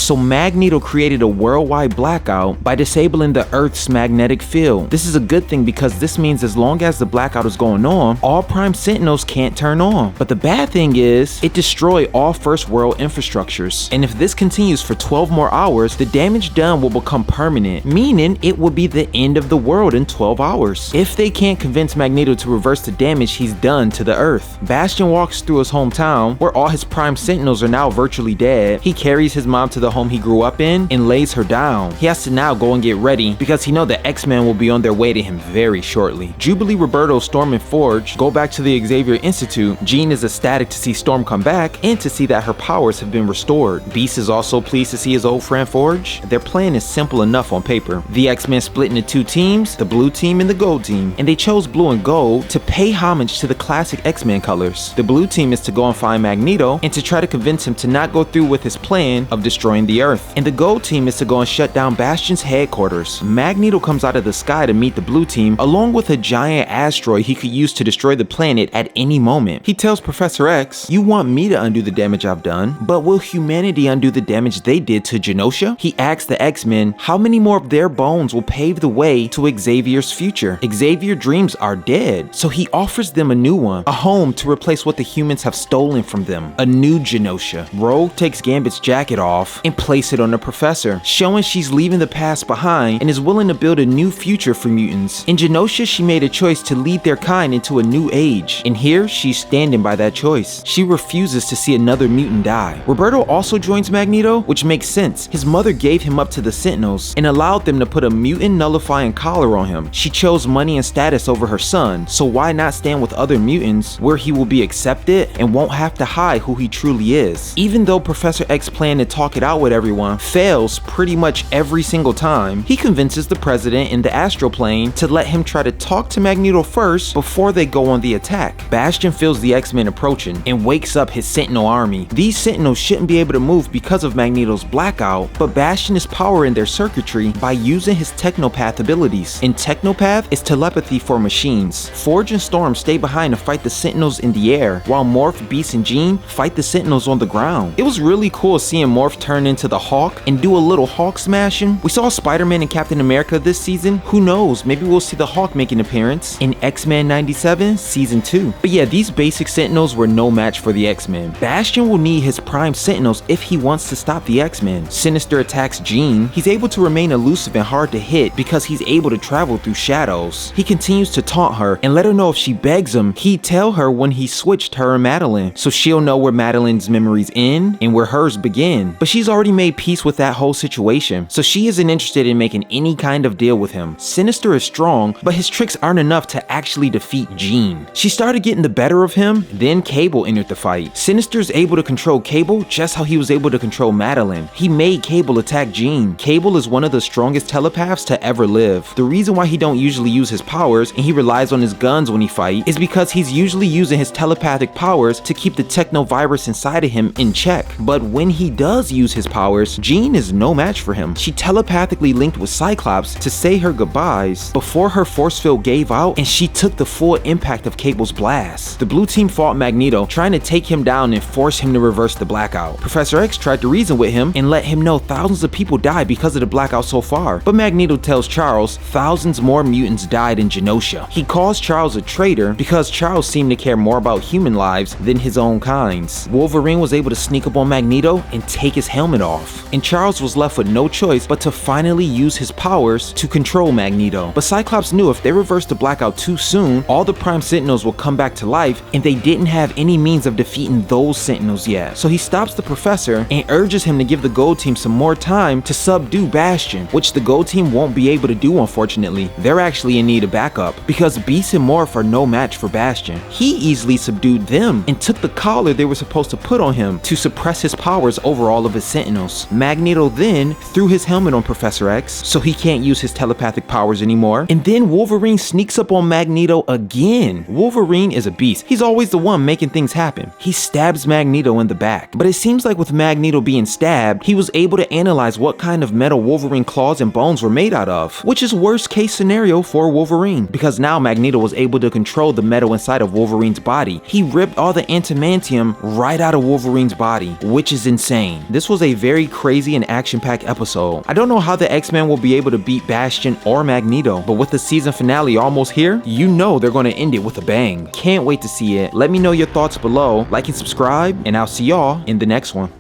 So Magneto created a worldwide blackout by disabling the Earth's magnetic field. This is a good thing because this means as long as the blackout is going on, all Prime Sentinels can't turn on. But the bad thing is, it destroyed all First World infrastructures. And if this continues for 12 more hours, the damage done will become permanent, meaning it will be the end of the world in 12 hours. If they can't convince Magneto to reverse the damage he's done to the Earth. Bastion walks through his hometown, where all his Prime Sentinels are now virtually dead. He carries his mom to the home he grew up in and lays her down. He has to now go and get ready because he knows the X-Men will be on their way to him very shortly. Jubilee, Roberto, Storm, and Forge go back to the Xavier Institute. Jean is ecstatic to see Storm come back and to see that her powers have been restored. Beast is also pleased to see his old friend Forge. Their plan is simple enough on paper. The X-Men split into two teams, the blue team and the gold team, and they chose blue and gold to pay homage to the classic X-Men colors. The blue team is to go and find Magneto and to try to convince him to not go through with his plan of destroying the Earth. And the gold team is to go and shut down Bastion's headquarters. Magneto comes out of the sky to meet the blue team along with a giant asteroid he could use to destroy the planet at any moment. He tells Professor X, "You want me to undo the damage I've done, but will humanity undo the damage they did to Genosha?" He asks the X-Men how many more of their bones will pave the way to Xavier's future. Xavier's dreams are dead, so he offers them a new one, a home to replace what the humans have stolen from them, a new Genosha. Rogue takes Gambit's jacket off and places it on the professor, showing she's leaving the past behind and is willing to build a new future for mutants. In Genosha, she made a choice to lead their kind into a new age, and here she's standing by that choice. She refuses to see another mutant die. Roberto also joins Magneto, which makes sense. His mother gave him up to the Sentinels and allowed them to put a mutant nullifying collar on him. She chose money and status over her son, so why not stand with other mutants where he will be accepted and won't have to hide who he truly is? Even though Professor X's plan to talk it out with everyone fails pretty much every single time, he convinces the president in the astral plane to let him try to talk to Magneto first before they go on the attack. Bastion feels the X-Men approaching and wakes up his Sentinel army. These Sentinels shouldn't be able to move because of Magneto's blackout, but Bastion is powering their circuitry by using his Technopath abilities. And Technopath is telepathy for machines. Forge and Storm stay behind to fight the Sentinels in the air, while Morph, Beast, and Jean fight the Sentinels on the ground. It was really cool seeing Morph turn into the Hawk and do a little Hawk smashing. We saw Spider-Man and Captain America this season. Who knows, maybe we'll see the Hawk make an appearance in X-Men 97 Season 2. But yeah, these basic Sentinels were no match for the X-Men. Bastion will need his Prime Sentinels if he wants to stop the X-Men. Sinister attacks Jean. He's able to remain elusive and hard to hit because he's able to travel through shadows. He continues to taunt her and let her know if she begs him, he'd tell her when he switched her and Madeline, so she'll know where Madeline's memories end and where hers begin. But she's already made peace with that whole situation, so she isn't interested in making any kind of deal with him. Sinister is strong, but his tricks aren't enough to actually defeat Jean. She started getting the better of him, then Cable entered the fight. Sinister's able to control Cable just how he was able to control Madeline. He made Cable attack Jean. Cable is one of the strongest telepaths to ever live. The reason why he don't usually use his powers and he relies on his guns when he fights is because he's usually using his telepathic powers to keep the technovirus inside of him in check. But when he does use his powers, Jean is no match for him. She telepathically linked with Cyclops to say her goodbyes before her force field gave out and she took the full impact of Cable's blast. The blue team fought Magneto, trying to take him down and force him to reverse the blackout. Professor X tried to reason with him and let him know thousands of people died because of the blackout so far. But Magneto tells Charles thousands more mutants died in Genosha. He calls Charles a traitor because Charles seemed to care more about human lives than his own kind's. Wolverine was able to sneak up on Magneto and take his helmet off, and Charles was left with no choice but to finally use his powers to control Magneto. But Cyclops knew if they reversed the blackout too soon, all the Prime Sentinels will come back to life, and they didn't have any means of defeating those Sentinels yet. So he stops the professor and urges him to give the Gold Team some more time to subdue Bastion, which the Gold Team won't be able to do, unfortunately. They're actually in need of backup because Beast and Morph are no match for Bastion. He easily subdued them and took the collar they were supposed to put on him to suppress his powers over all of his Sentinels. Magneto then threw his helmet on Professor X so he can't use his telepathic powers anymore, and then Wolverine sneaks up on Magneto again. Wolverine is a beast. He's always the one making things happen. He stabs Magneto in the back, but it seems like with Magneto being stabbed, he was able to analyze what kind of metal Wolverine claws and bones were made out of, which is worst case scenario for Wolverine because now Magneto was able to control the metal inside of Wolverine's body. He ripped all the adamantium right out of Wolverine's body, which is insane. This was a very crazy and action-packed episode. I don't know how the X-Men will be able to beat Bastion or Magneto, but with the season finale almost here, you know they're gonna end it with a bang. Can't wait to see it. Let me know your thoughts below, like and subscribe, and I'll see y'all in the next one.